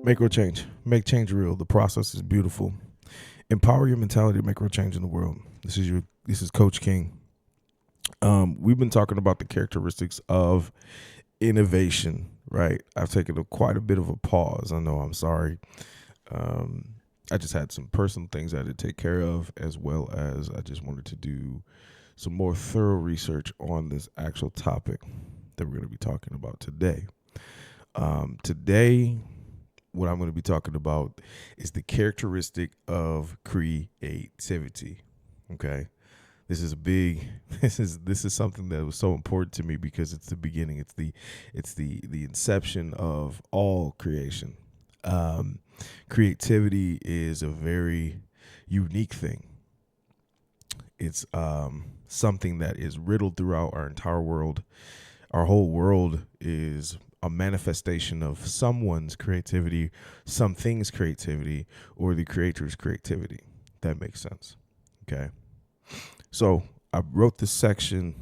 Make real change. Make change real. The process is beautiful. Empower your mentality to make real change in the world. This is Coach King. We've been talking about the characteristics of innovation, right? I've taken quite a bit of a pause. I know, I'm sorry. I just had some personal things I had to take care of, as well as I just wanted to do some more thorough research on this actual topic that we're going to be talking about today. Today, what I'm going to be talking about is the characteristic of creativity. Okay. This is this is something that was so important to me because it's the beginning. It's the inception of all creation. Creativity is a very unique thing. It's something that is riddled throughout our entire world. Our whole world is a manifestation of someone's creativity, something's creativity, or the creator's creativity. That makes sense. Okay. So I wrote this section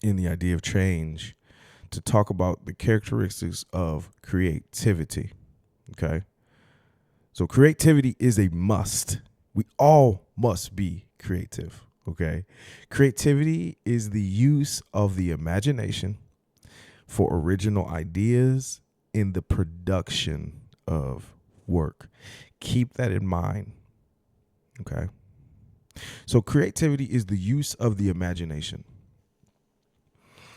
in the idea of change to talk about the characteristics of creativity. Okay. So creativity is a must. We all must be creative. Okay. Creativity is the use of the imagination for original ideas in the production of work. Keep that in mind. Okay. So creativity is the use of the imagination.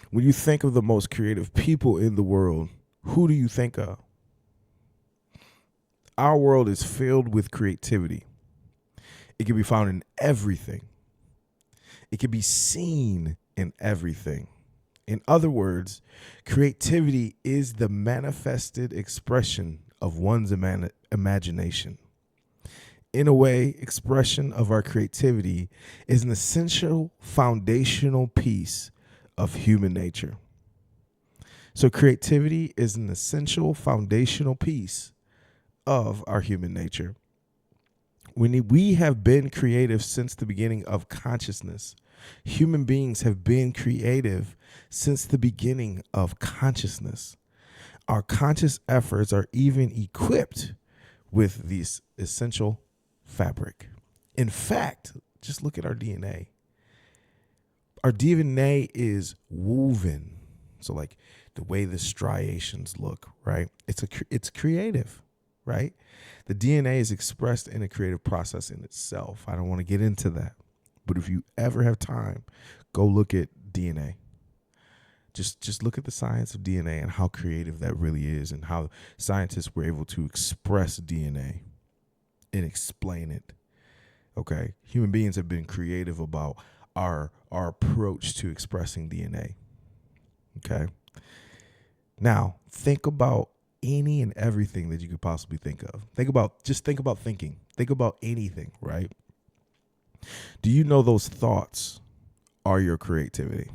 When you think of the most creative people in the world, who do you think of? Our world is filled with creativity. It can be found in everything. It can be seen in everything. In other words, creativity is the manifested expression of one's imagination. In a way, expression of our creativity is an essential foundational piece of human nature. So creativity is an essential foundational piece of our human nature. We have been creative since the beginning of consciousness. Human beings have been creative since the beginning of consciousness. Our conscious efforts are even equipped with this essential fabric. In fact, just look at our DNA. Our DNA is woven. So like the way the striations look, right? It's creative, right? The DNA is expressed in a creative process in itself. I don't want to get into that. But if you ever have time, go look at DNA. Just look at the science of DNA and how creative that really is, and how scientists were able to express DNA and explain it. Okay. Human beings have been creative about our approach to expressing DNA. Okay. Now, think about any and everything that you could possibly think of. Think about thinking. Think about anything, right? Do you know those thoughts are your creativity?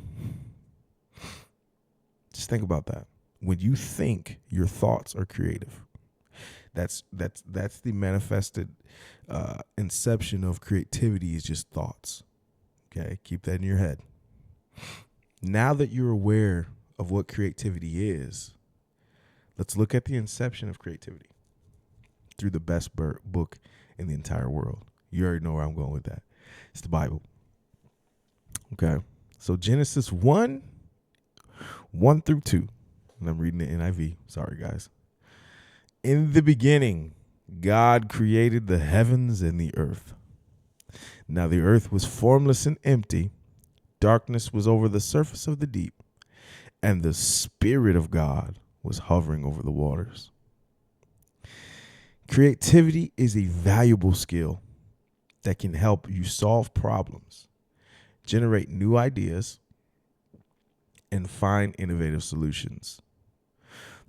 Just think about that. When you think, your thoughts are creative. That's the manifested inception of creativity, is just thoughts. Okay, keep that in your head. Now that you're aware of what creativity is, let's look at the inception of creativity through the best book in the entire world. You already know where I'm going with that. It's the Bible. Okay, so Genesis 1 through 2. And I'm reading the NIV. Sorry, guys. In the beginning, God created the heavens and the earth. Now the earth was formless and empty. Darkness was over the surface of the deep, and the Spirit of God was hovering over the waters. Creativity is a valuable skill that can help you solve problems, generate new ideas, and find innovative solutions.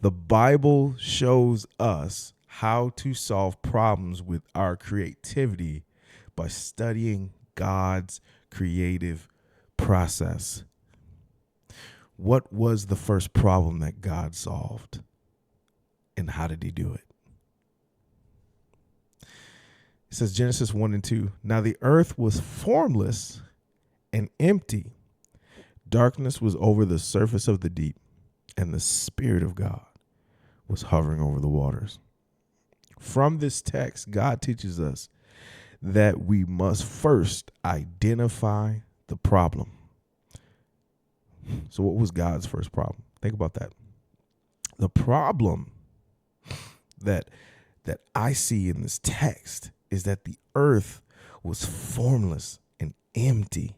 The Bible shows us how to solve problems with our creativity by studying God's creative process. What was the first problem that God solved, and how did he do it? It says Genesis 1 and 2. Now the earth was formless and empty. Darkness was over the surface of the deep, and the Spirit of God was hovering over the waters. From this text, God teaches us that we must first identify the problem. So what was God's first problem? Think about that. The problem that I see in this text is that the earth was formless and empty.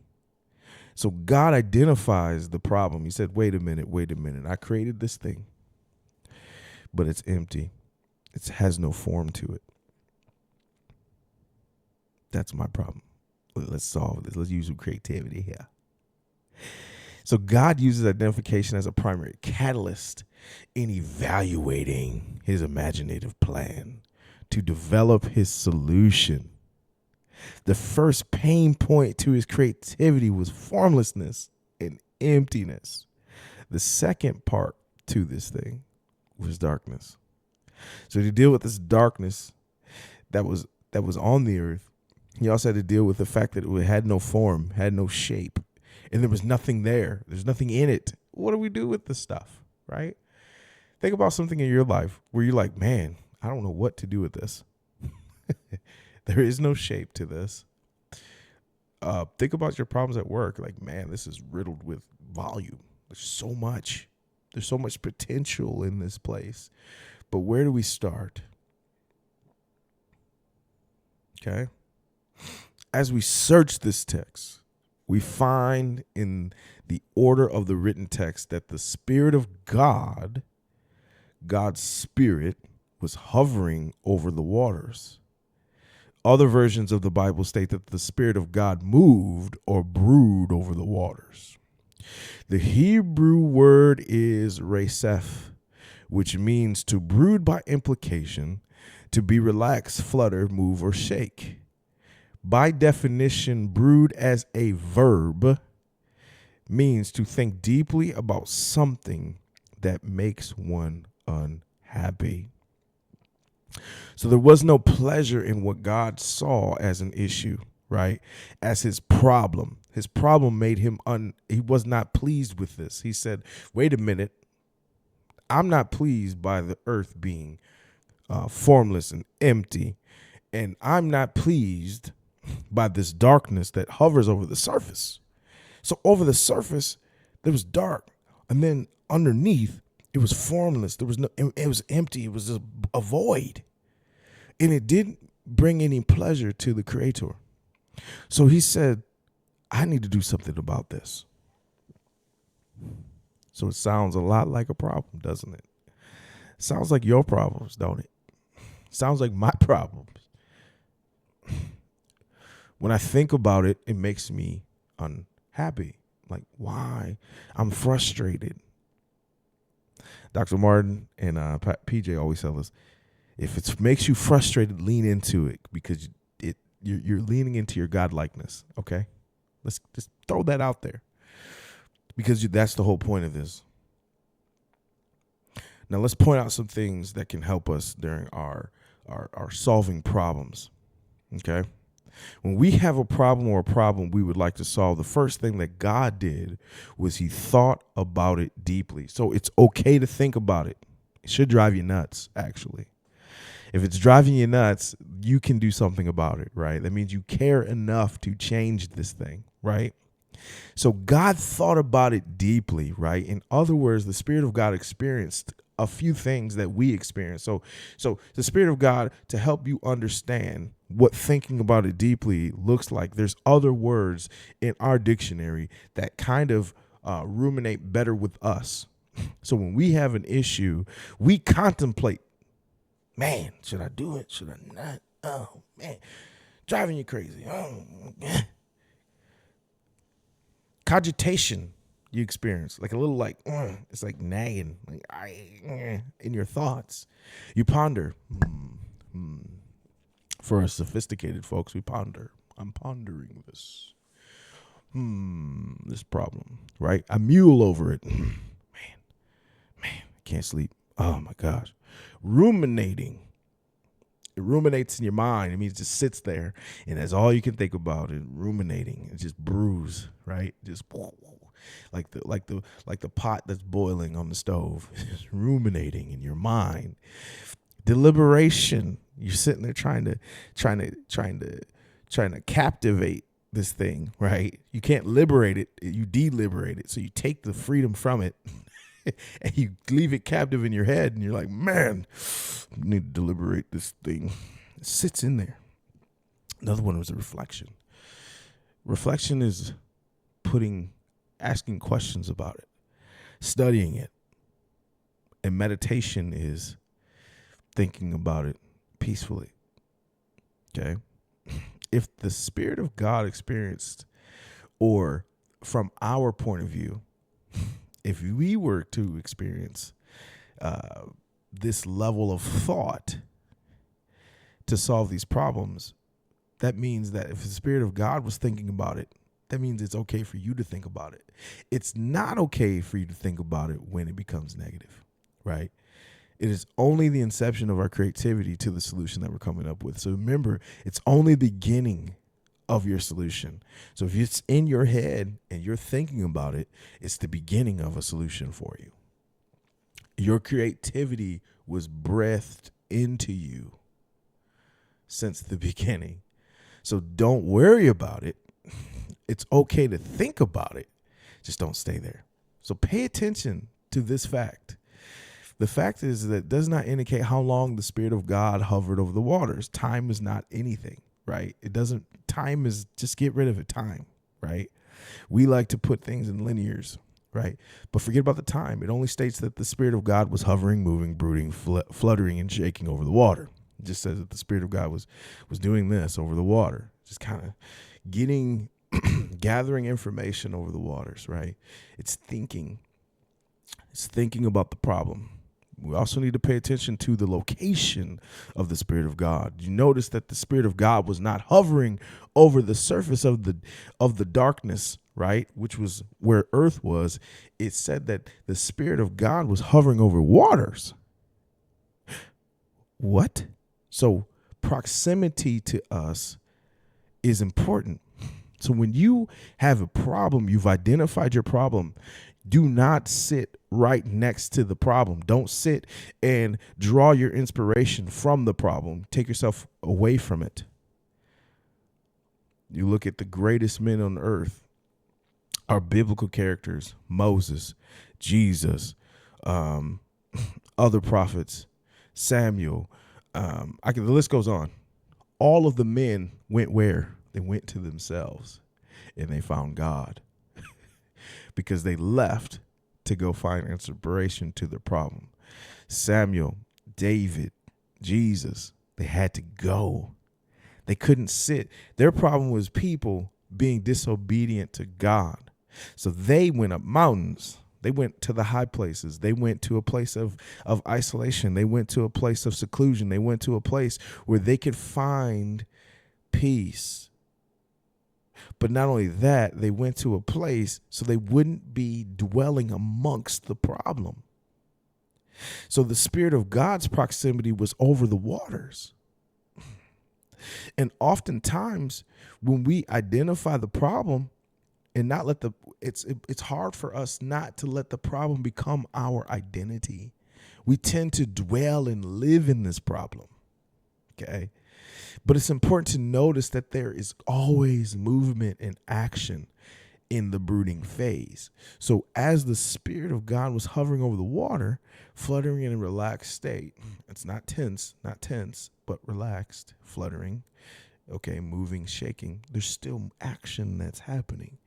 So God identifies the problem. He said, wait a minute. I created this thing, but it's empty. It has no form to it. That's my problem. Let's solve this. Let's use some creativity here. So God uses identification as a primary catalyst in evaluating his imaginative plan to develop his solution. The first pain point to his creativity was formlessness and emptiness. The second part to this thing was darkness. So to deal with this darkness that was on the earth, he also had to deal with the fact that it had no form, had no shape, and there was nothing there. There's nothing in it. What do we do with this stuff, right? Think about something in your life where you're like, man, I don't know what to do with this. There is no shape to this. Think about your problems at work. Like, man, this is riddled with volume. There's so much. There's so much potential in this place. But where do we start? Okay. As we search this text, we find in the order of the written text that the Spirit of God, God's Spirit, was hovering over the waters. Other versions of the Bible state that the Spirit of God moved or brewed over the waters. The Hebrew word is resef, which means to brood by implication, to be relaxed, flutter, move, or shake. By definition, brood as a verb means to think deeply about something that makes one unhappy. So there was no pleasure in what God saw as an issue, right? As his problem. His problem made him he was not pleased with this. He said, wait a minute. I'm not pleased by the earth being formless and empty. And I'm not pleased by this darkness that hovers over the surface. So over the surface, there was dark. And then underneath, it was formless. There was no, it was empty. It was just a void. And it didn't bring any pleasure to the Creator. So he said, I need to do something about this. So it sounds a lot like a problem, doesn't it? Sounds like your problems, don't it? Sounds like my problems. When I think about it, it makes me unhappy. Like, why? I'm frustrated. Dr. Martin and PJ always tell us, if it makes you frustrated, lean into it, because you're leaning into your godlikeness. Okay, let's just throw that out there, because that's the whole point of this. Now let's point out some things that can help us during our solving problems. Okay, when we have a problem we would like to solve, the first thing that God did was he thought about it deeply. So it's okay to think about it. It should drive you nuts, actually. If it's driving you nuts, you can do something about it, right? That means you care enough to change this thing, right? So God thought about it deeply, right? In other words, the Spirit of God experienced a few things that we experience. So the Spirit of God, to help you understand what thinking about it deeply looks like, there's other words in our dictionary that kind of ruminate better with us. So when we have an issue, we contemplate, man, should I do it? Should I not? Oh, man, driving you crazy. Oh, man. Cogitation you experience, like a little like, it's like nagging, like in your thoughts. You ponder. For us sophisticated folks, we ponder. I'm pondering this. This problem, right? I mule over it. Man, I can't sleep. Oh my gosh. Ruminating. It ruminates in your mind. It means it just sits there, and that's all you can think about. It ruminating. It just brews, right? Just like the pot that's boiling on the stove. It's ruminating in your mind. Deliberation. You're sitting there trying to captivate this thing, right? You can't liberate it. You deliberate it. So you take the freedom from it and you leave it captive in your head. And you're like, man, I need to deliberate this thing. It sits in there. Another one was a reflection. Reflection is asking questions about it, studying it. And meditation is thinking about it peacefully. Okay. If the Spirit of God experienced, or from our point of view, if we were to experience this level of thought to solve these problems, that means that if the Spirit of God was thinking about it, that means it's okay for you to think about it. It's not okay for you to think about it when it becomes negative, right? It is only the inception of our creativity to the solution that we're coming up with. So remember, it's only the beginning of your solution. So if it's in your head and you're thinking about it, it's the beginning of a solution for you. Your creativity was breathed into you since the beginning. So don't worry about it. It's okay to think about it. Just don't stay there. So pay attention to this fact. The fact is that it does not indicate how long the Spirit of God hovered over the waters. Time is not anything, right? Time is, just get rid of it, time, right? We like to put things in linears, right? But forget about the time. It only states that the Spirit of God was hovering, moving, brooding, fluttering, and shaking over the water. It just says that the Spirit of God was doing this over the water, just kind of gathering information over the waters, right? It's thinking about the problem. We also need to pay attention to the location of the Spirit of God. You notice that the Spirit of God was not hovering over the surface of the darkness, right? Which was where earth was. It said that the Spirit of God was hovering over waters. What? So proximity to us is important. So when you have a problem, you've identified your problem, do not sit right next to the problem. Don't sit and draw your inspiration from the problem. Take yourself away from it. You look at the greatest men on earth are biblical characters: Moses, Jesus, other prophets, Samuel. The list goes on. All of the men went where? They went to themselves and they found God. Because they left to go find inspiration to their problem. Samuel, David, Jesus, they had to go. They couldn't sit. Their problem was people being disobedient to God. So they went up mountains. They went to the high places. They went to a place of isolation. They went to a place of seclusion. They went to a place where they could find peace. But not only that, they went to a place so they wouldn't be dwelling amongst the problem. So the Spirit of God's proximity was over the waters. And oftentimes when we identify the problem and not let it's hard for us not to let the problem become our identity. We tend to dwell and live in this problem. Okay. But it's important to notice that there is always movement and action in the brooding phase. So as the Spirit of God was hovering over the water, fluttering in a relaxed state, it's not tense, but relaxed, fluttering, okay, moving, shaking, there's still action that's happening.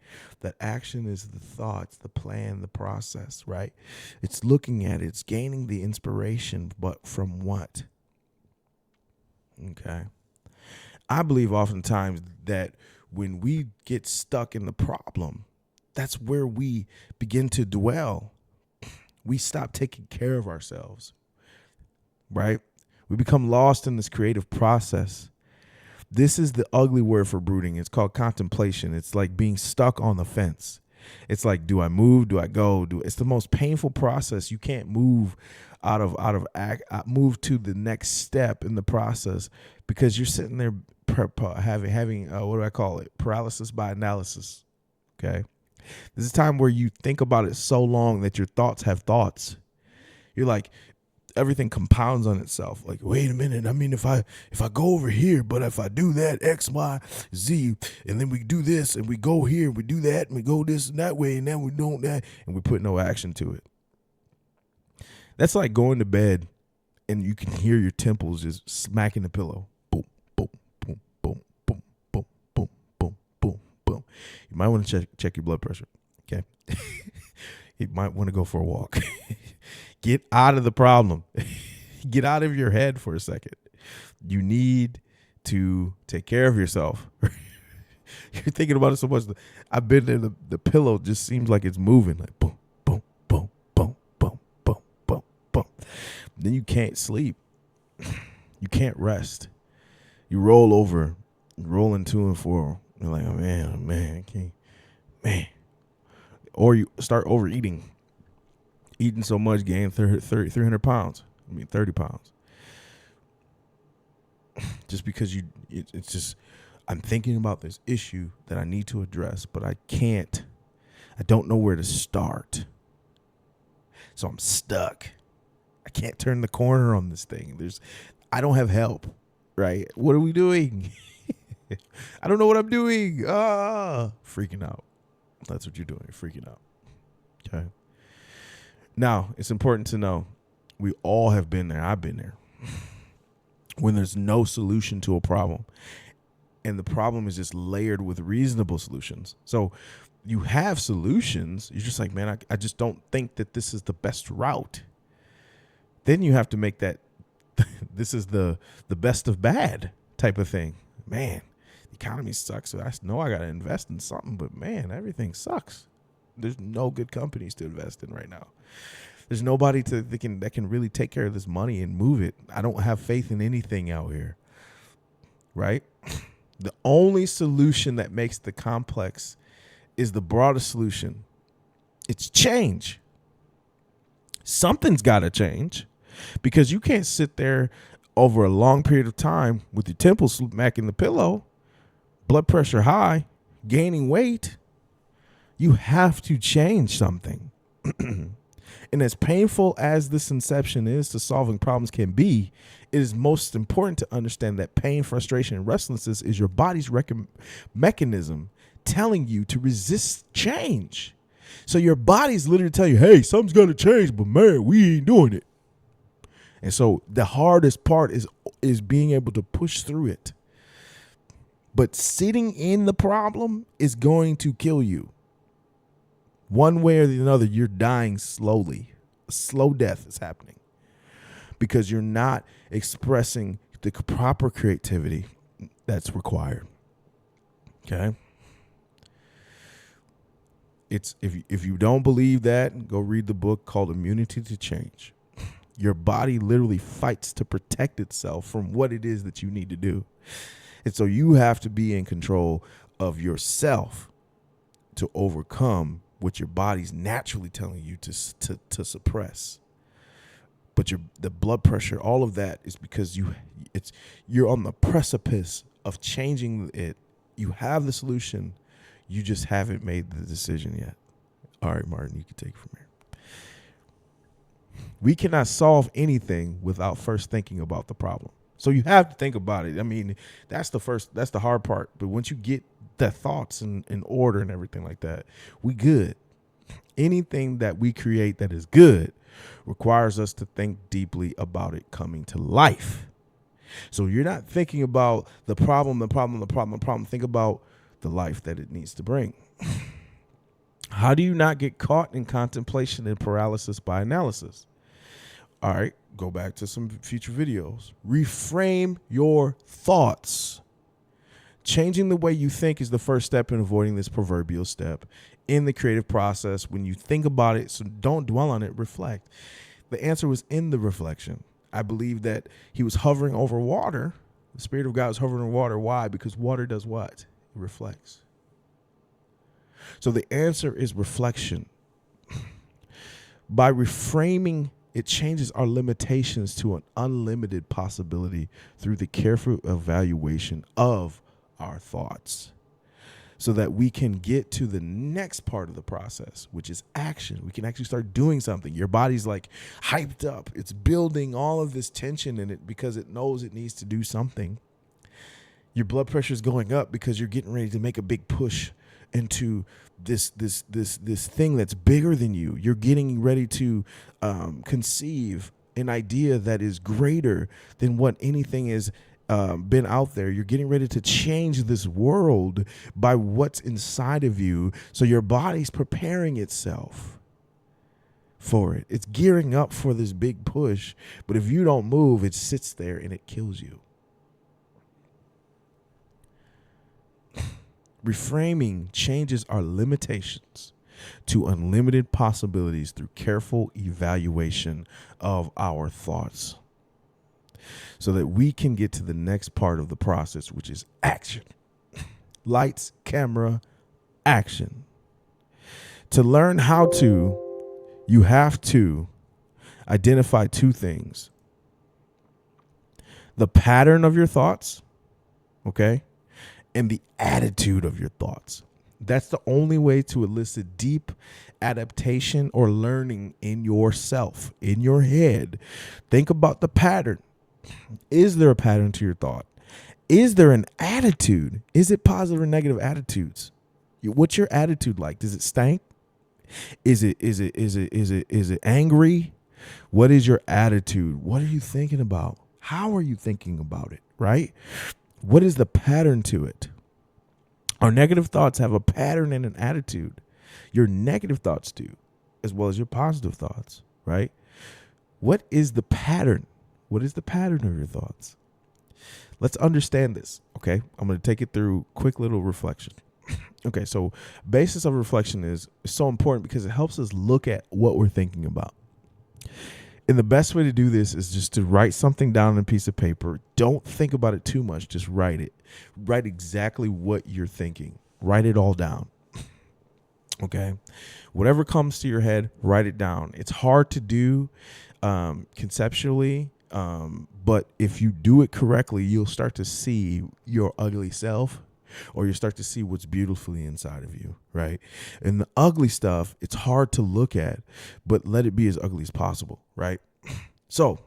That action is the thoughts, the plan, the process, right? It's looking at it, it's gaining the inspiration, but from what? Okay. I believe oftentimes that when we get stuck in the problem, that's where we begin to dwell. We stop taking care of ourselves, right? We become lost in this creative process. This is the ugly word for brooding. It's called contemplation. It's like being stuck on the fence. It's like, do I move? Do I go? It's the most painful process. You can't move move to the next step in the process because you're sitting there having what do I call it? Paralysis by analysis. Okay. This is a time where you think about it so long that your thoughts have thoughts. You're like, everything compounds on itself. Like, wait a minute. I mean, if I go over here, but if I do that X, Y, Z, and then we do this and we go here and we do that and we go this and that way and then we don't that and we put no action to it. That's like going to bed and you can hear your temples just smacking the pillow. Boom, boom, boom, boom, boom, boom, boom, boom, boom, boom. You might want to check your blood pressure. Okay. You might want to go for a walk. Get out of the problem. Get out of your head for a second. You need to take care of yourself. You're thinking about it so much. I've been there. The pillow just seems like it's moving. Like boom, boom, boom, boom, boom, boom, boom, boom. Then you can't sleep. You can't rest. You roll over, rolling 2 and 4. You're like, oh man, man. Or you start overeating. Eating so much, gain 300 pounds. 30 pounds. Just because it's just, I'm thinking about this issue that I need to address, but I can't. I don't know where to start. So I'm stuck. I can't turn the corner on this thing. I don't have help, right? What are we doing? I don't know what I'm doing. Freaking out. That's what you're doing. You're freaking out. Okay. Now, it's important to know we all have been there. I've been there. When there's no solution to a problem and the problem is just layered with reasonable solutions. So you have solutions. You're just like, man, I just don't think that this is the best route. Then you have to make that this is the best of bad type of thing. Man, the economy sucks. So I know I got to invest in something, but man, everything sucks. There's no good companies to invest in right now. There's nobody that can really take care of this money and move it. I don't have faith in anything out here, right? The only solution that makes the complex is the broadest solution. It's change. Something's got to change because you can't sit there over a long period of time with your temples smacking the pillow, blood pressure high, gaining weight. You have to change something. And as painful as this inception is to solving problems can be, it is most important to understand that pain, frustration, and restlessness is your body's mechanism telling you to resist change. So your body's literally telling you, hey, something's going to change, but man, we ain't doing it. And so the hardest part is being able to push through it. But sitting in the problem is going to kill you. One way or the other, you're dying slowly. A slow death is happening because you're not expressing the proper creativity that's required. Okay? It's if you don't believe that, go read the book called Immunity to Change. Your body literally fights to protect itself from what it is that you need to do. And so you have to be in control of yourself to overcome what your body's naturally telling you to suppress. But the blood pressure, all of that is because you're on the precipice of changing it. You have the solution. You just haven't made the decision yet. All right, Martin, you can take it from here. We cannot solve anything without first thinking about the problem. So you have to think about it. I mean, that's the hard part. But once you get the thoughts in order and everything like that, we good. Anything that we create that is good requires us to think deeply about it coming to life. So you're not thinking about the problem. Think about the life that it needs to bring. How do you not get caught in contemplation and paralysis by analysis? All right, go back to some future videos. Reframe your thoughts. Changing the way you think is the first step in avoiding this proverbial step in the creative process. When you think about it, so don't dwell on it, reflect. The answer was in the reflection. I believe that he was hovering over water. The Spirit of God was hovering over water. Why? Because water does what? It reflects. So the answer is reflection. By reframing, it changes our limitations to an unlimited possibility through the careful evaluation of our thoughts. so that we can get to the next part of the process, which is action. We can actually start doing something. Your body's like hyped up. It's building all of this tension in it because it knows it needs to do something. Your blood pressure is going up because you're getting ready to make a big push into this thing that's bigger than you. You're getting ready to conceive an idea that is greater than what anything has been out there. You're getting ready to change this world by what's inside of you. So your body's preparing itself for it. It's gearing up for this big push. But if you don't move, it sits there and it kills you. Reframing changes our limitations to unlimited possibilities through careful evaluation of our thoughts, so that we can get to the next part of the process, which is action. Lights, camera, action. To learn how to, you have to identify two things: the pattern of your thoughts, okay, and the attitude of your thoughts. That's the only way to elicit deep adaptation or learning in yourself, in your head. Think about the pattern. Is there a pattern to your thought? Is there an attitude? Is it positive or negative attitudes? What's your attitude like? Does it stank? Is it angry? What is your attitude? What are you thinking about? How are you thinking about it? Right? What is the pattern to it? Our negative thoughts have a pattern and an attitude. Your negative thoughts do, as well as your positive thoughts, right? What is the pattern? What is the pattern of your thoughts? Let's understand this, okay? I'm going to take it through quick little reflection. Okay, so basis of reflection is so important because it helps us look at what we're thinking about. And the best way to do this is just to write something down on a piece of paper. Don't think about it too much. Just write it. Write exactly what you're thinking. Write it all down. Okay. Whatever comes to your head, write it down. It's hard to do conceptually, but if you do it correctly, you'll start to see your ugly self, or you start to see what's beautifully inside of you, right? And the ugly stuff, it's hard to look at, but let it be as ugly as possible, right? So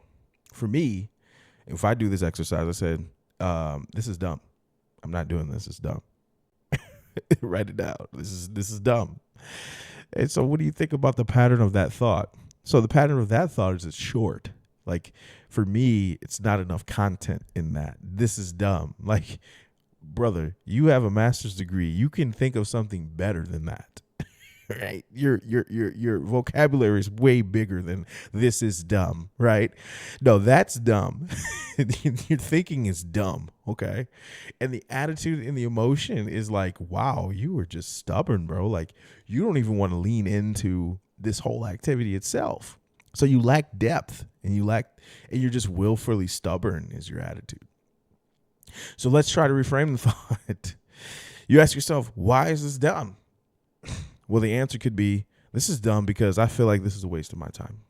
for me, if I do this exercise, I said, this is dumb. I'm not doing this. It's dumb. Write it down. This is dumb. And so what do you think about the pattern of that thought? So the pattern of that thought is it's short. Like for me, it's not enough content in that. This is dumb. Like, brother, you have a master's degree. You can think of something better than that. Right? Your vocabulary is way bigger than this is dumb, right? No, that's dumb. Your thinking is dumb, okay? And the attitude and the emotion is like, wow, you were just stubborn, bro. Like you don't even want to lean into this whole activity itself. So you lack depth and you're just willfully stubborn is your attitude. So let's try to reframe the thought. You ask yourself, why is this dumb? Well, the answer could be, this is dumb because I feel like this is a waste of my time.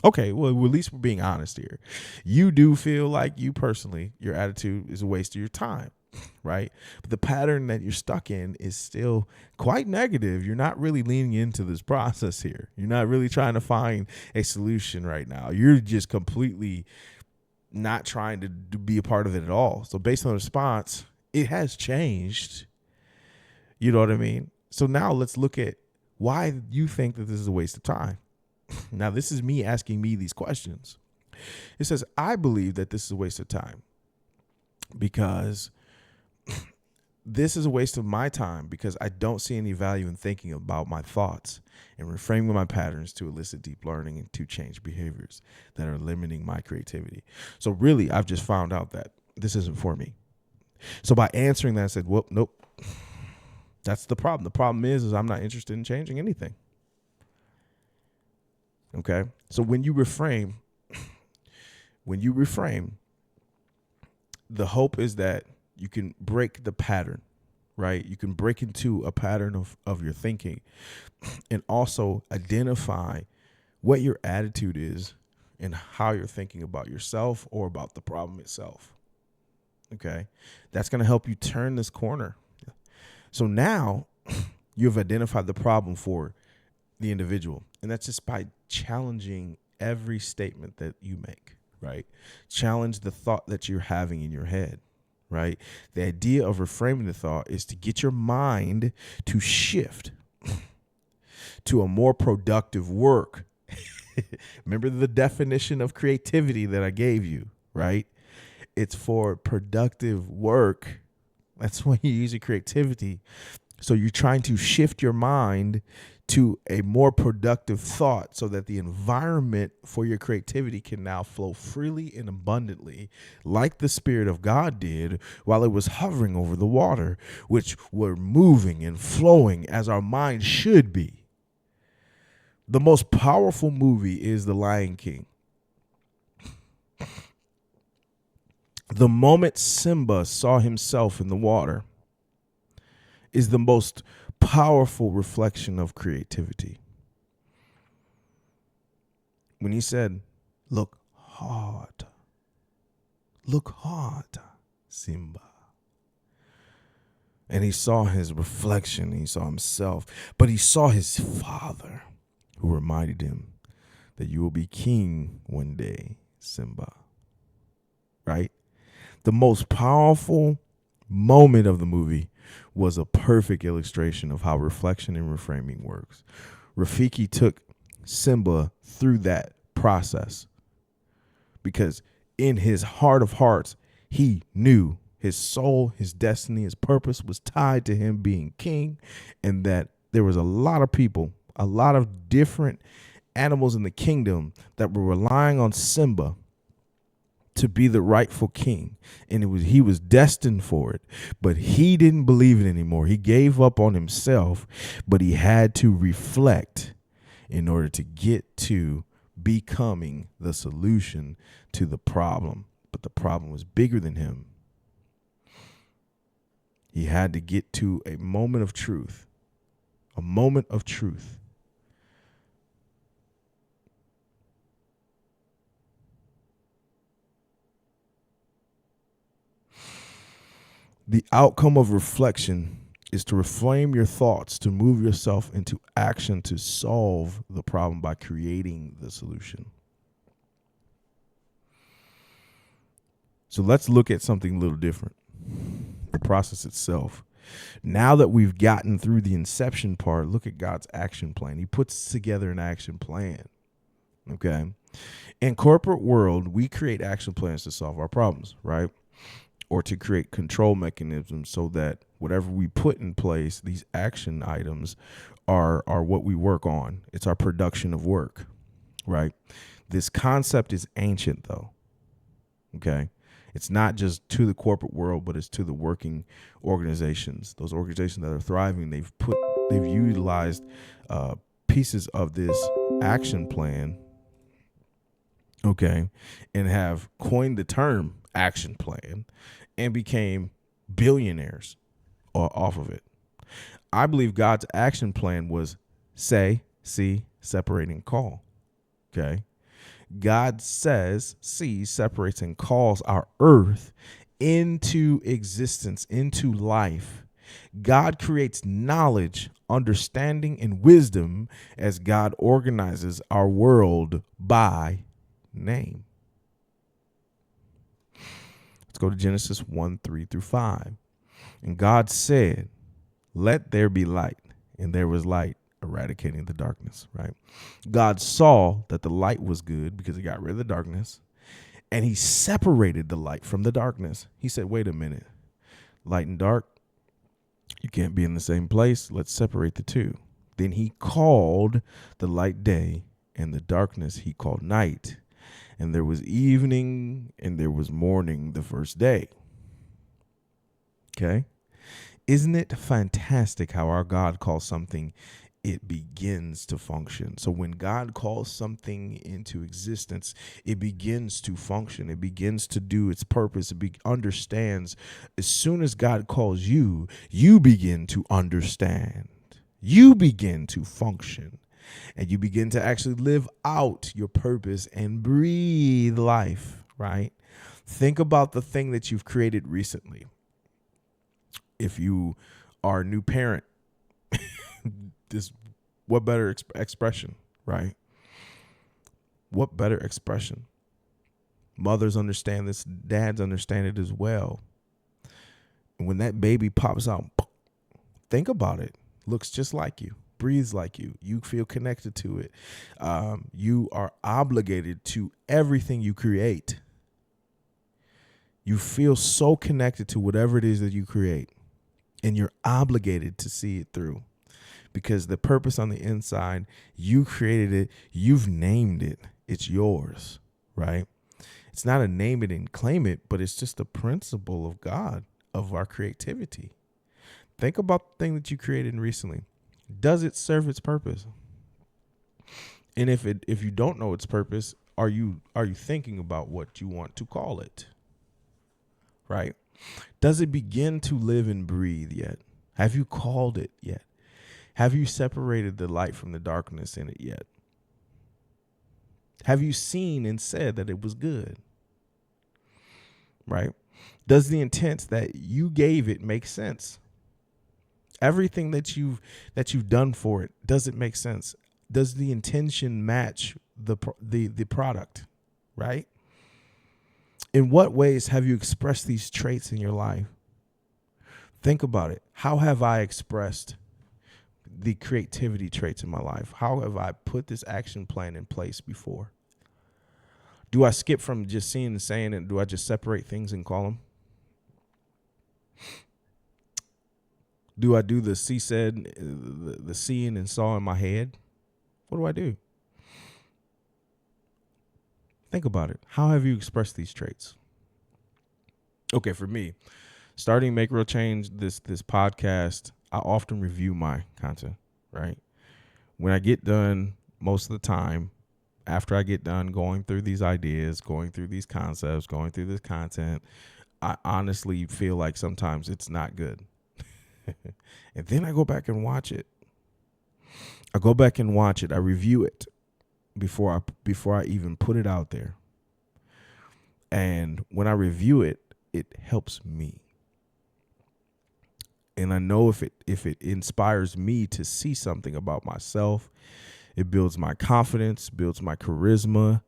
Okay, well, at least we're being honest here. You do feel like you personally, your attitude is a waste of your time, right? But the pattern that you're stuck in is still quite negative. You're not really leaning into this process here. You're not really trying to find a solution right now. You're just completely not trying to be a part of it at all. So based on the response, it has changed. You know what I mean? So now let's look at why you think that this is a waste of time. Now, this is me asking me these questions. It says, I believe that this is a waste of time because this is a waste of my time because I don't see any value in thinking about my thoughts and reframing my patterns to elicit deep learning and to change behaviors that are limiting my creativity. So really, I've just found out that this isn't for me. So by answering that, I said, well, nope. That's the problem. The problem is I'm not interested in changing anything. Okay. So when you reframe, the hope is that you can break the pattern, right? You can break into a pattern of your thinking and also identify what your attitude is and how you're thinking about yourself or about the problem itself. Okay. That's going to help you turn this corner. So now you've identified the problem for the individual. And that's just by challenging every statement that you make, right? Challenge the thought that you're having in your head, right? The idea of reframing the thought is to get your mind to shift to a more productive work. Remember the definition of creativity that I gave you, right? It's for productive work. That's when you use your creativity. So you're trying to shift your mind to a more productive thought so that the environment for your creativity can now flow freely and abundantly, like the Spirit of God did while it was hovering over the water, which were moving and flowing as our mind should be. The most powerful movie is The Lion King. The moment Simba saw himself in the water is the most powerful reflection of creativity. When he said, look hard, Simba. And he saw his reflection, he saw himself, but he saw his father who reminded him that you will be king one day, Simba. Right? The most powerful moment of the movie was a perfect illustration of how reflection and reframing works. Rafiki took Simba through that process because in his heart of hearts, he knew his soul, his destiny, his purpose was tied to him being king, and that there was a lot of people, a lot of different animals in the kingdom that were relying on Simba to be the rightful king, and he was destined for it, but he didn't believe it anymore. He gave up on himself, but he had to reflect in order to get to becoming the solution to the problem. But the problem was bigger than him. He had to get to a moment of truth, a moment of truth. The outcome of reflection is to reframe your thoughts, to move yourself into action, to solve the problem by creating the solution. So let's look at something a little different. The process itself. Now that we've gotten through the inception part, look at God's action plan. He puts together an action plan. Okay. In corporate world, we create action plans to solve our problems, right? Or to create control mechanisms so that whatever we put in place, these action items are what we work on. It's our production of work, right? This concept is ancient though, okay? It's not just to the corporate world, but it's to the working organizations. Those organizations that are thriving, they've utilized pieces of this action plan, okay, and have coined the term action plan and became billionaires off of it. I believe God's action plan was say, see, separate, and call. Okay. God says, sees, separates, and calls our earth into existence, into life. God creates knowledge, understanding, and wisdom as God organizes our world by name. Let's go to Genesis 1:3-5. And God said, let there be light. And there was light, eradicating the darkness, right? God saw that the light was good because he got rid of the darkness. And he separated the light from the darkness. He said, wait a minute, light and dark, you can't be in the same place. Let's separate the two. Then he called the light day, and the darkness he called night. And there was evening and there was morning the first day. Okay. Isn't it fantastic how our God calls something, it begins to function? So when God calls something into existence, it begins to function. It begins to do its purpose. It understands. As soon as God calls you, you begin to understand. You begin to function. And you begin to actually live out your purpose and breathe life, right? Think about the thing that you've created recently. If you our new parent. This, what better expression, right? What better expression? Mothers understand this, dads understand it as well. And when that baby pops out, think about it. Looks just like you, breathes like you. You feel connected to it. You are obligated to everything you create. You feel so connected to whatever it is that you create, and you're obligated to see it through, because the purpose on the inside, you created it, you've named it, it's yours, right? It's not a name it and claim it, but it's just a principle of God, of our creativity. Think about the thing that you created recently. Does it serve its purpose? And if you don't know its purpose, are you thinking about what you want to call it? Right? Does it begin to live and breathe yet? Have you called it yet? Have you separated the light from the darkness in it yet? Have you seen and said that it was good? Right? Does the intent that you gave it make sense? Everything that you've done for it, does it make sense? Does the intention match the product? Right? In what ways have you expressed these traits in your life? Think about it. How have I expressed the creativity traits in my life? How have I put this action plan in place before? Do I skip from just seeing and saying it? Do I just separate things and call them? Do I do the see said, the seeing and saw in my head? What do I do? Think about it. How have you expressed these traits? Okay, for me, starting Make Real Change, this podcast, I often review my content, right? When I get done, most of the time, after I get done going through these ideas, going through these concepts, going through this content, I honestly feel like sometimes it's not good. And then I go back and watch it. I review it before I even put it out there. And when I review it, it helps me. And I know if it inspires me to see something about myself, it builds my confidence, builds my charisma.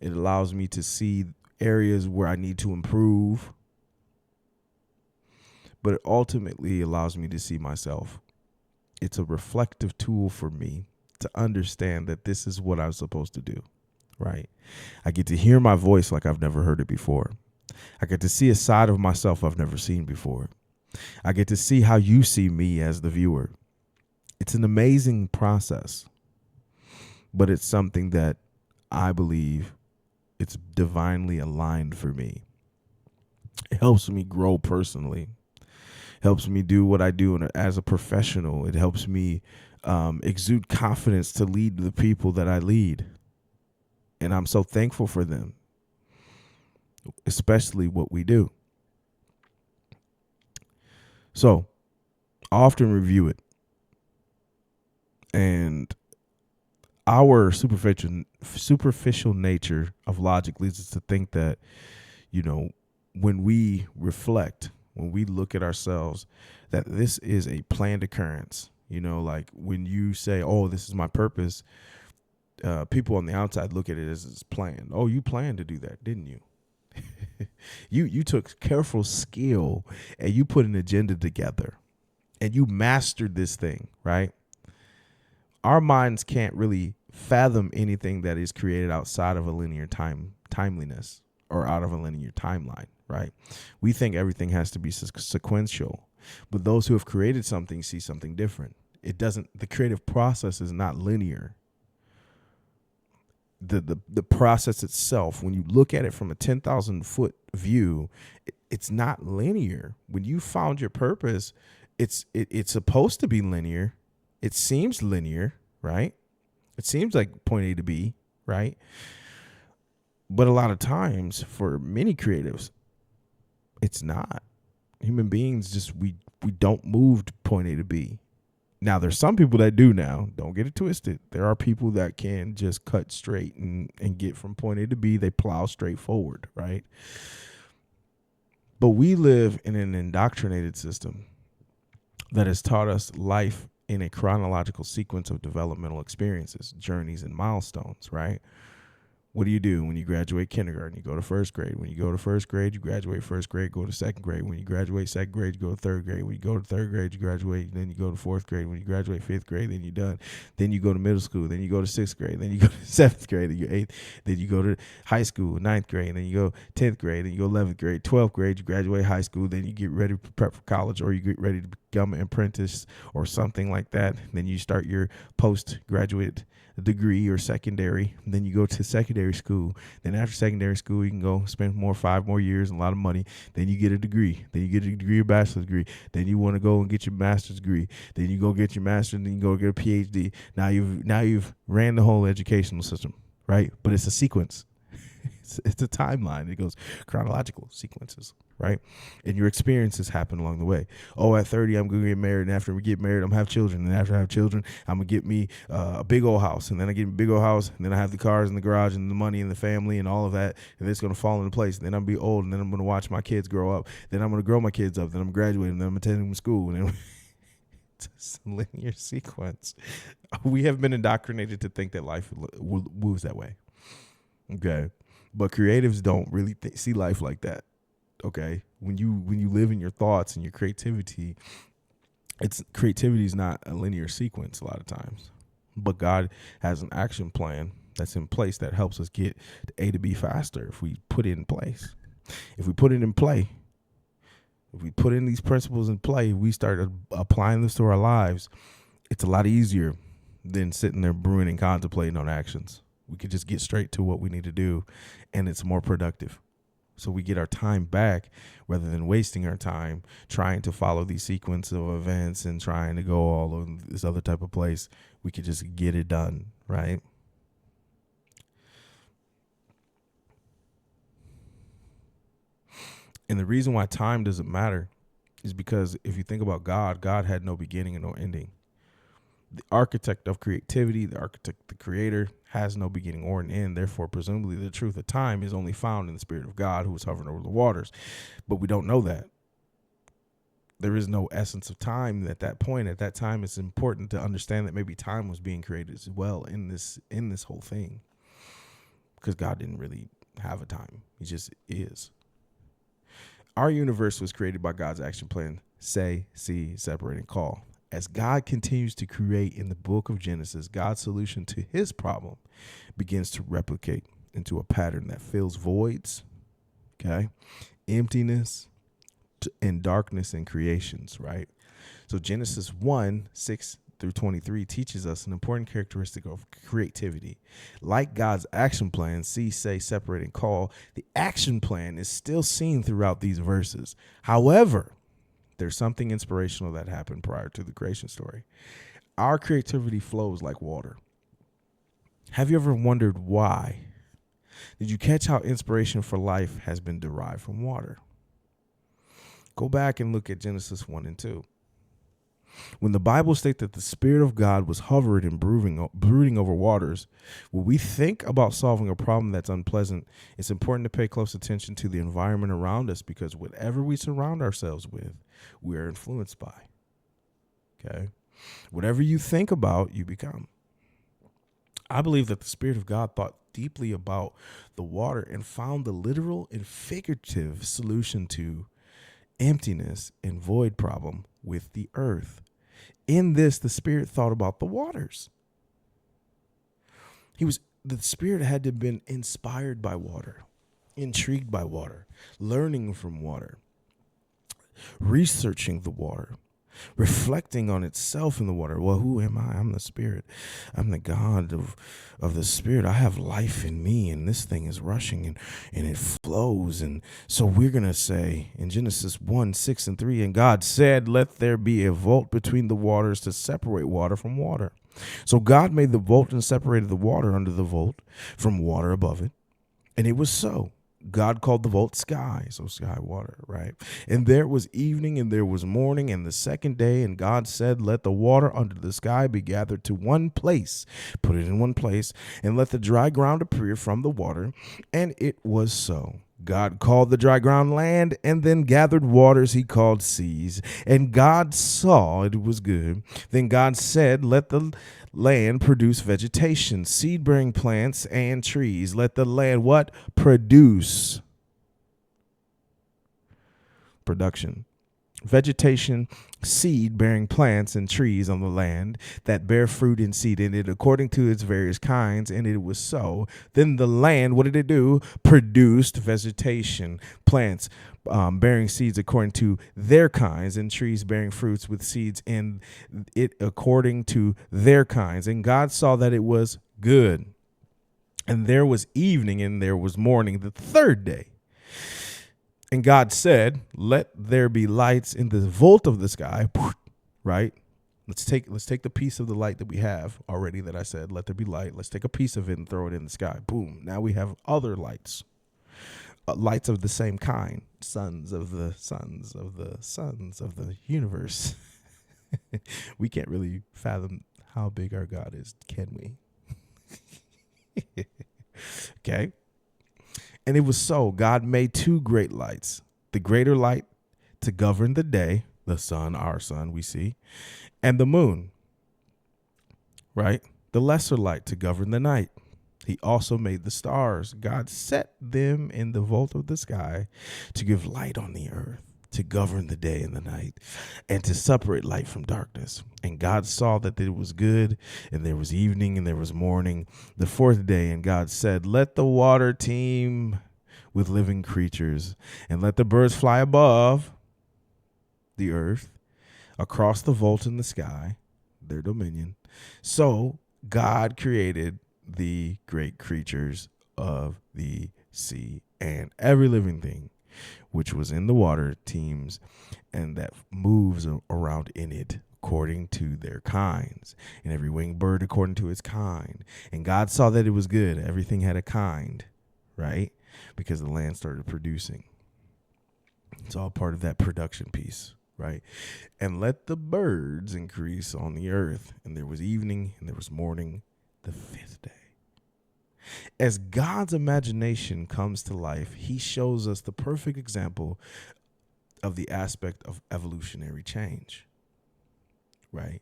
It allows me to see areas where I need to improve. But it ultimately allows me to see myself. It's a reflective tool for me to understand that this is what I'm supposed to do, right? I get to hear my voice like I've never heard it before. I get to see a side of myself I've never seen before. I get to see how you see me as the viewer. It's an amazing process, but it's something that I believe it's divinely aligned for me. It helps me grow personally. Helps me do what I do as a professional. It helps me exude confidence to lead the people that I lead. And I'm so thankful for them, especially what we do. So I often review it. And our superficial nature of logic leads us to think that, when we reflect, when we look at ourselves, that this is a planned occurrence. Like when you say, oh, this is my purpose, people on the outside look at it as it's planned. Oh, you planned to do that, didn't you? You took careful skill and you put an agenda together and you mastered this thing, right? Our minds can't really fathom anything that is created outside of a linear timeliness or out of a linear timeline, right? We think everything has to be sequential, but those who have created something see something different. The creative process is not linear. The process itself, when you look at it from a 10,000 foot view, it's not linear. When you found your purpose, it's supposed to be linear. It seems linear, right? It seems like point A to B, right? But a lot of times for many creatives, it's not. Human beings we don't move to point A to B. Now, there's some people that do now. Don't get it twisted. There are people that can just cut straight and get from point A to B. They plow straight forward, right? But we live in an indoctrinated system. that has taught us life in a chronological sequence of developmental experiences, journeys, and milestones, right? What do you do when you graduate kindergarten? You go to first grade. When you go to first grade, you graduate first grade, go to second grade. When you graduate second grade, you go to third grade. When you go to third grade, you graduate. Then you go to fourth grade. When you graduate fifth grade, then you're done. Then you go to middle school. Then you go to sixth grade. Then you go to seventh grade. Then you're eighth. Then you go to high school, ninth grade. Then you go 10th grade. Then you go 11th grade. 12th grade, you graduate high school. Then you get ready to prep for college, or you get ready to become an apprentice or something like that. Then you start your postgraduate degree or secondary. Then you go to secondary school. Then after secondary school, you can go spend 5 more years and a lot of money. Then you get a degree. Then you get a degree, a bachelor's degree. Then you want to go and get your master's degree. Then you go get your master's. Then you go get a PhD. Now you've ran the whole educational system, right? But it's a sequence. It's a timeline. It goes chronological sequences, right? And your experiences happen along the way. Oh, at 30, I'm going to get married. And after we get married, I'm going to have children. And after I have children, I'm going to get me a big old house. And then I get a big old house. And then I have the cars in the garage and the money and the family and all of that. And it's going to fall into place. And then I'm going to be old. And then I'm going to watch my kids grow up. Then I'm going to grow my kids up. Then I'm graduating. Then I'm attending school. And then it's a linear sequence. We have been indoctrinated to think that life moves that way. Okay. But creatives don't really see life like that. Okay, when you live in your thoughts and your creativity, creativity is not a linear sequence a lot of times. But God has an action plan that's in place that helps us get to A to B faster if we put it in place. If we put it in play, if we put in these principles in play, we start applying this to our lives, it's a lot easier than sitting there brewing and contemplating on actions. We could just get straight to what we need to do, and it's more productive. So we get our time back rather than wasting our time trying to follow these sequence of events and trying to go all over this other type of place. We could just get it done, right? And the reason why time doesn't matter is because if you think about God, God had no beginning and no ending. The architect of creativity, the creator, has no beginning or an end. Therefore, presumably, the truth of time is only found in the Spirit of God who is hovering over the waters. But we don't know that. There is no essence of time at that point. At that time, it's important to understand that maybe time was being created as well in this whole thing. Because God didn't really have a time. He just is. Our universe was created by God's action plan. Say, see, separate, and call. As God continues to create in the book of Genesis, God's solution to his problem begins to replicate into a pattern that fills voids, okay, emptiness, and darkness in creations, right? So Genesis 1:6-23 teaches us an important characteristic of creativity. Like God's action plan, see, say, separate, and call, the action plan is still seen throughout these verses. However, there's something inspirational that happened prior to the creation story. Our creativity flows like water. Have you ever wondered why? Did you catch how inspiration for life has been derived from water? Go back and look at Genesis 1 and 2. When the Bible states that the Spirit of God was hovering and brooding over waters, when we think about solving a problem that's unpleasant, it's important to pay close attention to the environment around us, because whatever we surround ourselves with, we are influenced by. Okay? Whatever you think about, you become. I believe that the Spirit of God thought deeply about the water and found the literal and figurative solution to emptiness and void problem with the earth. In this, the Spirit thought about the waters. The Spirit had to have been inspired by water, intrigued by water, learning from water, researching the water, reflecting on itself in the water. Well, who am I? I'm the Spirit. I'm the God of the Spirit. I have life in me, and this thing is rushing and it flows. And so we're going to say in Genesis 1:6-3, and God said, let there be a vault between the waters to separate water from water. So God made the vault and separated the water under the vault from water above it. And it was so. God called the vault sky, so sky water, right? And there was evening and there was morning and the second day, and God said, let the water under the sky be gathered to one place, put it in one place, and let the dry ground appear from the water. And it was so. God called the dry ground land, and then gathered waters he called seas. And God saw it was good. Then God said, let the land produce vegetation, seed-bearing plants and trees. Let the land what? Produce. Production. Vegetation, seed bearing plants and trees on the land that bear fruit and seed in it according to its various kinds, and it was so. Then the land, what did it do? Produced vegetation, plants bearing seeds according to their kinds, and trees bearing fruits with seeds in it according to their kinds. And God saw that it was good. And there was evening and there was morning the third day. And God said, let there be lights in the vault of the sky, right? Let's take the piece of the light that we have already that I said, let there be light. Let's take a piece of it and throw it in the sky. Boom. Now we have other lights, lights of the same kind, sons of the universe. We can't really fathom how big our God is, can we? Okay. And it was so. God made two great lights, the greater light to govern the day, the sun, our sun, we see, and the moon, right? The lesser light to govern the night. He also made the stars. God set them in the vault of the sky to give light on the earth, to govern the day and the night, and to separate light from darkness. And God saw that it was good, and there was evening and there was morning, the fourth day. And God said, let the water teem with living creatures, and let the birds fly above the earth, across the vault in the sky, their dominion. So God created the great creatures of the sea and every living thing which was in the water teems and that moves around in it according to their kinds, and every winged bird according to its kind. And God saw that it was good. Everything had a kind, right? Because the land started producing. It's all part of that production piece, right? And let the birds increase on the earth. And there was evening and there was morning the fifth day. As God's imagination comes to life, he shows us the perfect example of the aspect of evolutionary change, right?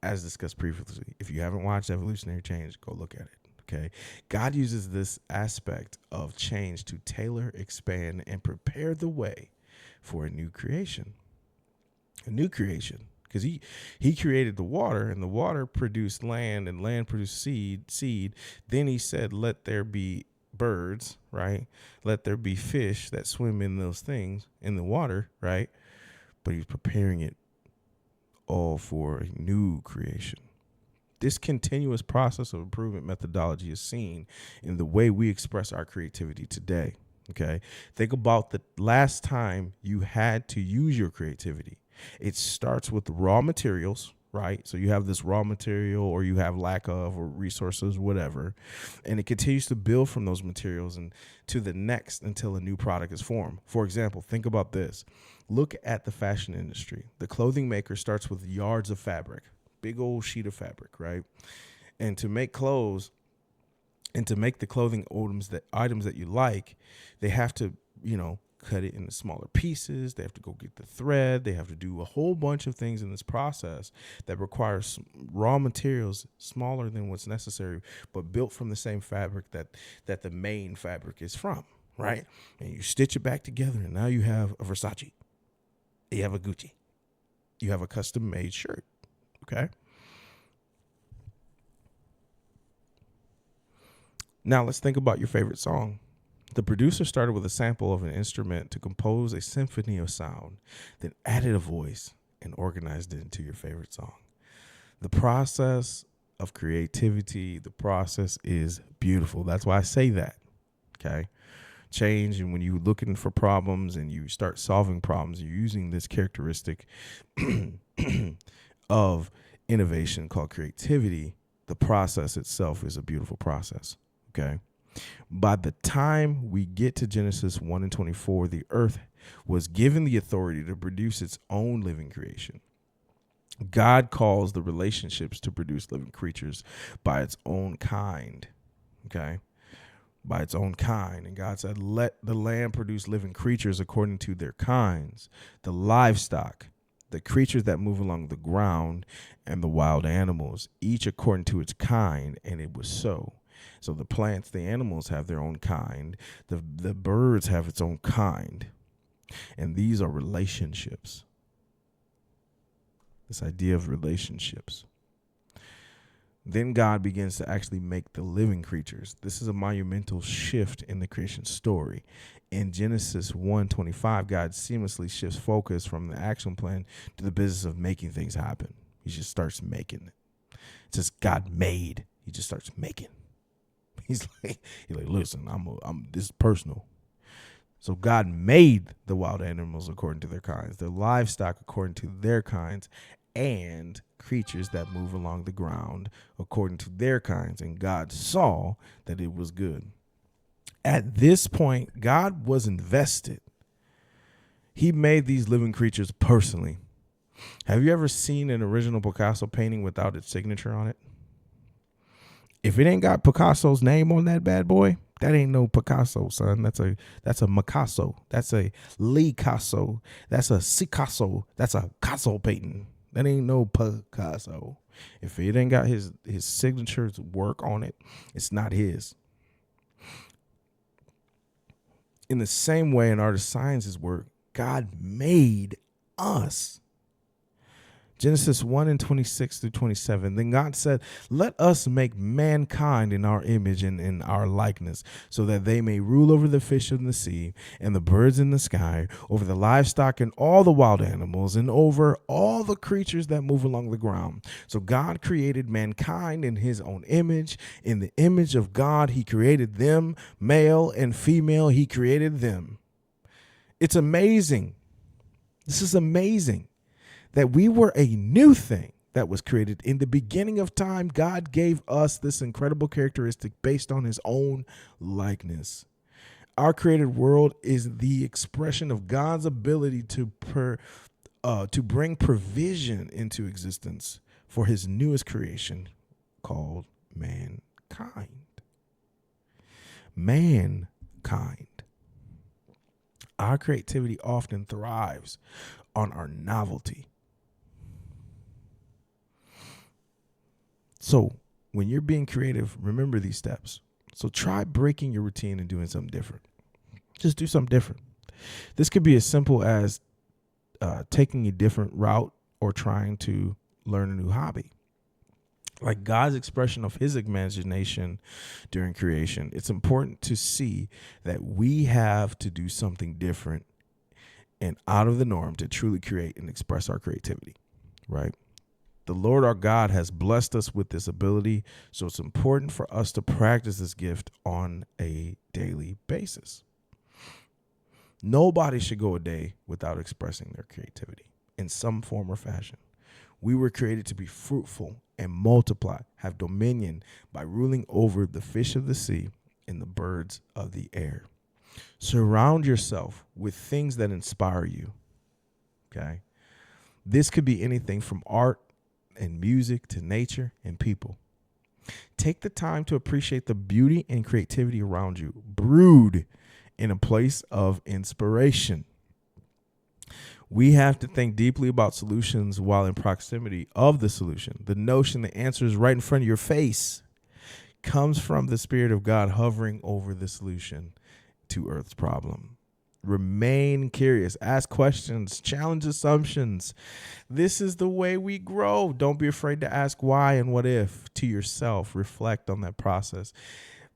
As discussed previously, if you haven't watched Evolutionary Change, go look at it, okay? God uses this aspect of change to tailor, expand, and prepare the way for a new creation. A new creation. Because he created the water, and the water produced land, and land produced seed. Then he said, let there be birds, right? Let there be fish that swim in those things in the water, right? But he's preparing it all for a new creation. This continuous process of improvement methodology is seen in the way we express our creativity today, okay? Think about the last time you had to use your creativity. It starts with raw materials, right? So you have this raw material, or you have lack of, or resources, whatever. And it continues to build from those materials and to the next until a new product is formed. For example, think about this. Look at the fashion industry. The clothing maker starts with yards of fabric, big old sheet of fabric, right? And to make clothes and to make the clothing items that you like, they have to, cut it into smaller pieces. They have to go get the thread. They have to do a whole bunch of things in this process that requires raw materials smaller than what's necessary, but built from the same fabric that the main fabric is from, right? And you stitch it back together, and now you have a Versace. You have a Gucci. You have a custom-made shirt, okay? Now let's think about your favorite song. The producer started with a sample of an instrument to compose a symphony of sound, then added a voice and organized it into your favorite song. The process of creativity, the process is beautiful. That's why I say that, okay? Change, and when you're looking for problems and you start solving problems, you're using this characteristic of innovation called creativity. The process itself is a beautiful process, okay? By the time we get to Genesis 1:24, the earth was given the authority to produce its own living creation. God calls the relationships to produce living creatures by its own kind. Okay. by its own kind. And God said, let the land produce living creatures according to their kinds, the livestock, the creatures that move along the ground, and the wild animals, each according to its kind. And it was so. So the plants, the animals have their own kind. The birds have its own kind. And these are relationships. This idea of relationships. Then God begins to actually make the living creatures. This is a monumental shift in the creation story. In Genesis 1:25, God seamlessly shifts focus from the action plan to the business of making things happen. He just starts making it. It's just God made. He just starts making. He's like, listen, this is personal. So God made the wild animals according to their kinds, the livestock according to their kinds, and creatures that move along the ground according to their kinds. And God saw that it was good. At this point, God was invested. He made these living creatures personally. Have you ever seen an original Picasso painting without its signature on it? If it ain't got Picasso's name on that bad boy, that ain't no Picasso, son. That's a Micasso. That's a Lee Casso. That's a Sicasso. That's a Casso painting. That ain't no Picasso. If it ain't got his signature's work on it, it's not his. In the same way, in art of science's work, God made us. Genesis 1:26-27. Then God said, let us make mankind in our image and in our likeness, so that they may rule over the fish of the sea and the birds in the sky, over the livestock and all the wild animals, and over all the creatures that move along the ground. So God created mankind in his own image. In the image of God, he created them, male and female, he created them. It's amazing. This is amazing. That we were a new thing that was created. In the beginning of time, God gave us this incredible characteristic based on his own likeness. Our created world is the expression of God's ability to bring provision into existence for his newest creation called mankind. Mankind. Our creativity often thrives on our novelty. So when you're being creative, remember these steps. So try breaking your routine and doing something different. Just do something different. This could be as simple as taking a different route or trying to learn a new hobby. Like God's expression of his imagination during creation, it's important to see that we have to do something different and out of the norm to truly create and express our creativity, right? The Lord our God has blessed us with this ability, so it's important for us to practice this gift on a daily basis. Nobody should go a day without expressing their creativity in some form or fashion. We were created to be fruitful and multiply, have dominion by ruling over the fish of the sea and the birds of the air. Surround yourself with things that inspire you, okay? This could be anything from art and music to nature and people. Take the time to appreciate the beauty and creativity around you. Brood in a place of inspiration. We have to think deeply about solutions while in proximity of the solution. The notion the answer is right in front of your face comes from the Spirit of God hovering over the solution to Earth's problem. Remain curious, ask questions, challenge assumptions. This is the way we grow. Don't be afraid to ask why and what if to yourself. Reflect on that process.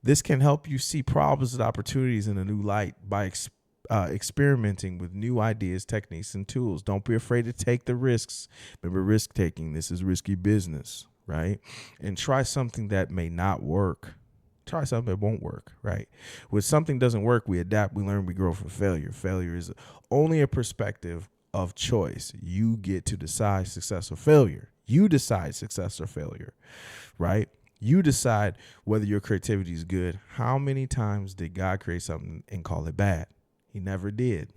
This can help you see problems and opportunities in a new light by experimenting with new ideas, techniques, and tools. Don't be afraid to take the risks. Remember, risk taking. This is risky business, right? And try something that may not work. Try something that won't work, right? When something doesn't work, we adapt, we learn, we grow from failure. Failure is only a perspective of choice. You get to decide success or failure. You decide success or failure, right? You decide whether your creativity is good. How many times did God create something and call it bad? He never did.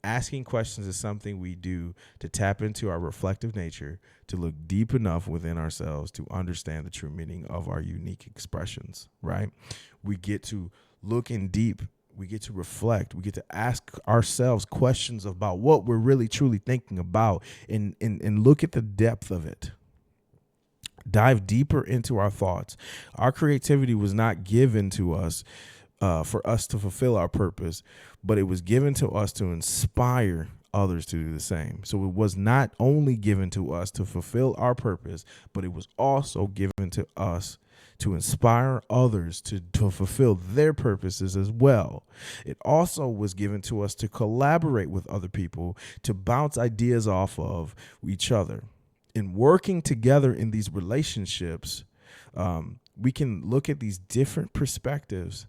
Asking questions is something we do to tap into our reflective nature, to look deep enough within ourselves to understand the true meaning of our unique expressions, right? We get to look in deep. We get to reflect. We get to ask ourselves questions about what we're really truly thinking about, and look at the depth of it. Dive deeper into our thoughts. Our creativity was not given to us for us to fulfill our purpose, but it was given to us to inspire others to do the same. So it was not only given to us to fulfill our purpose, but it was also given to us to inspire others to fulfill their purposes as well. It also was given to us to collaborate with other people, to bounce ideas off of each other. In working together in these relationships, we can look at these different perspectives,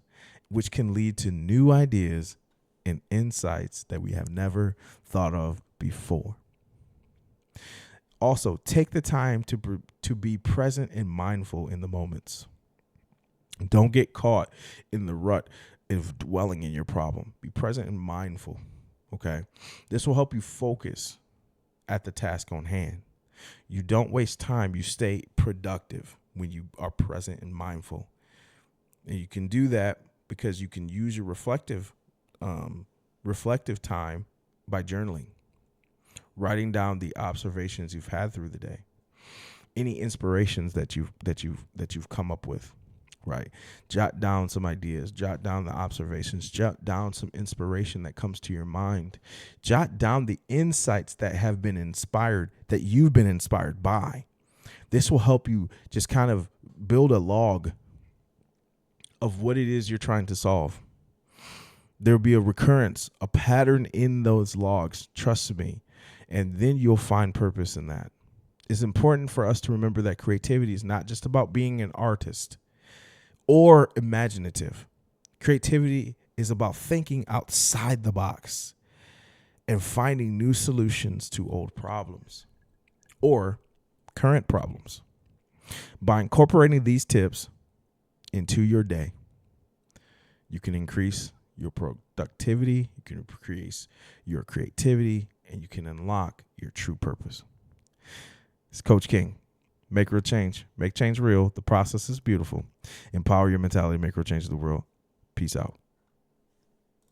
which can lead to new ideas and insights that we have never thought of before. Also, take the time to be present and mindful in the moments. Don't get caught in the rut of dwelling in your problem. Be present and mindful, okay? This will help you focus at the task on hand. You don't waste time. You stay productive when you are present and mindful. And you can do that because you can use your reflective time by journaling, writing down the observations you've had through the day, any inspirations that you've come up with, right? Jot down some ideas, jot down the observations, jot down some inspiration that comes to your mind, jot down the insights that have been inspired, that you've been inspired by. This will help you just kind of build a log of what it is you're trying to solve. There'll be a recurrence, a pattern in those logs, trust me, and then you'll find purpose in that. It's important for us to remember that creativity is not just about being an artist or imaginative. Creativity is about thinking outside the box and finding new solutions to old problems or current problems. By incorporating these tips into your day, you can increase your productivity, you can increase your creativity, and you can unlock your true purpose. It's Coach King. Make real change. Make change real. The process is beautiful. Empower your mentality. Make real change of the world. Peace out.